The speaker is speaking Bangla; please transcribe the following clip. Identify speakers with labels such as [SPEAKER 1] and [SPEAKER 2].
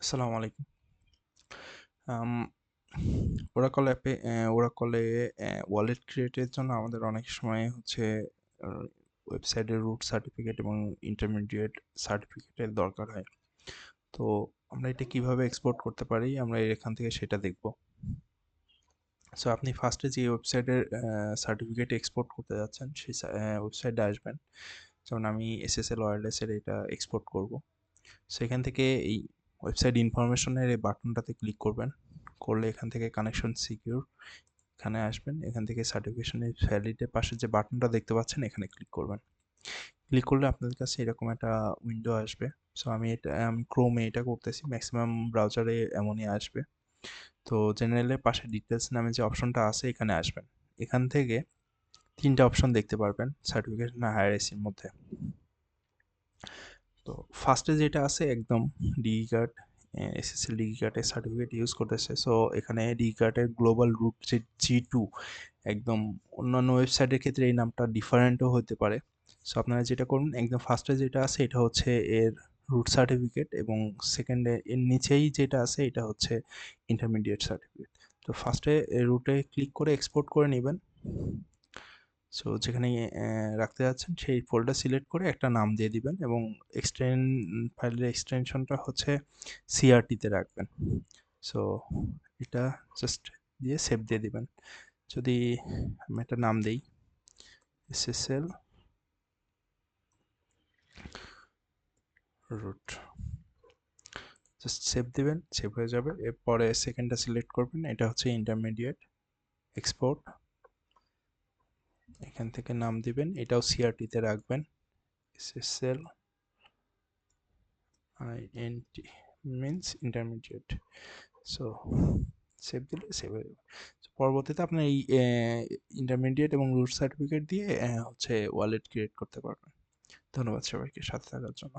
[SPEAKER 1] আসসালামু আলাইকুম। আম ওরাকলে ওয়ালেট ক্রিয়েটের জন্য আমাদের অনেক সময় হচ্ছে আ ওয়েবসাইটের রুট সার্টিফিকেট এবং ইন্টারমিডিয়েট সার্টিফিকেটের দরকার হয়। তো আমরা এটা কিভাবে এক্সপোর্ট করতে পারি আমরা এখান থেকে সেটা দেখব। সো আপনি ফার্স্টে যে ওয়েবসাইটের সার্টিফিকেট এক্সপোর্ট করতে যাচ্ছেন সেই ওয়েবসাইটে আসবেন। যেমন আমি এসএসএল ওয়্যারলেসের এটা এক্সপোর্ট করব। সেখান থেকে এই ওয়েবসাইট ইনফরমেশনের এই বাটনটাতে ক্লিক করবেন। করলে এখান থেকে কানেকশন সিকিউর এখানে আসবেন। এখান থেকে সার্টিফিকেশনের ভ্যালিডের পাশে যে বাটনটা দেখতে পাচ্ছেন এখানে ক্লিক করবেন। ক্লিক করলে আপনাদের কাছে এরকম একটা উইন্ডো আসবে। সো আমি ক্রোমে এটা করতেছি, ম্যাক্সিমাম ব্রাউজারে এমনই আসবে। তো জেনারেলের পাশে ডিটেলস নামে যে অপশনটা আছে এখানে আসবেন। এখান থেকে ৩ টা অপশন দেখতে পারবেন সার্টিফিকেশন আর হায়ারার্কির মধ্যে। তো ফার্স্টে যেটা আছে একদম ডিই কার্ড, এসএসএল ডিই কার্ডের সার্টিফিকেট ইউজ করতেছে। সো এখানে ডিই কার্ডের গ্লোবাল রুট যে G2 একদম অন্যান্য ওয়েবসাইটের ক্ষেত্রে এই নামটা ডিফারেন্টও হতে পারে। সো আপনারা যেটা করুন একদম ফার্স্টে যেটা আছে এটা হচ্ছে এর রুট সার্টিফিকেট এবং সেকেন্ডে এর নিচেই যেটা আছে এটা হচ্ছে ইন্টারমিডিয়েট সার্টিফিকেট। তো ফার্স্টে রুটে ক্লিক করে এক্সপোর্ট করে নেবেন। সো যেখানে রাখতে যাচ্ছেন সেই ফোল্ডার সিলেক্ট করে একটা নাম দিয়ে দিবেন এবং ফাইলের এক্সটেনশনটা হচ্ছে সিআরটিতে রাখবেন। সো এটা জাস্ট দিয়ে সেভ দিয়ে দিবেন। যদি আমি একটা নাম দেই এসএসএল রুট, জাস্ট সেভ দিবেন, সেভ হয়ে যাবে। এরপরে সেকেন্ডটা সিলেক্ট করবেন, এটা হচ্ছে ইন্টারমিডিয়েট এক্সপোর্ট। এখান থেকে নাম দিবেন, এটাও সিআরটিতে রাখবেন SSL int means intermediate. So save দিলে সেভ হয়ে যাবে। পরবর্তীতে আপনার এই ইন্টারমিডিয়েট এবং রুট সার্টিফিকেট দিয়ে হচ্ছে ওয়ালেট ক্রিয়েট করতে পারবেন। ধন্যবাদ সবাইকে সাথে থাকার জন্য।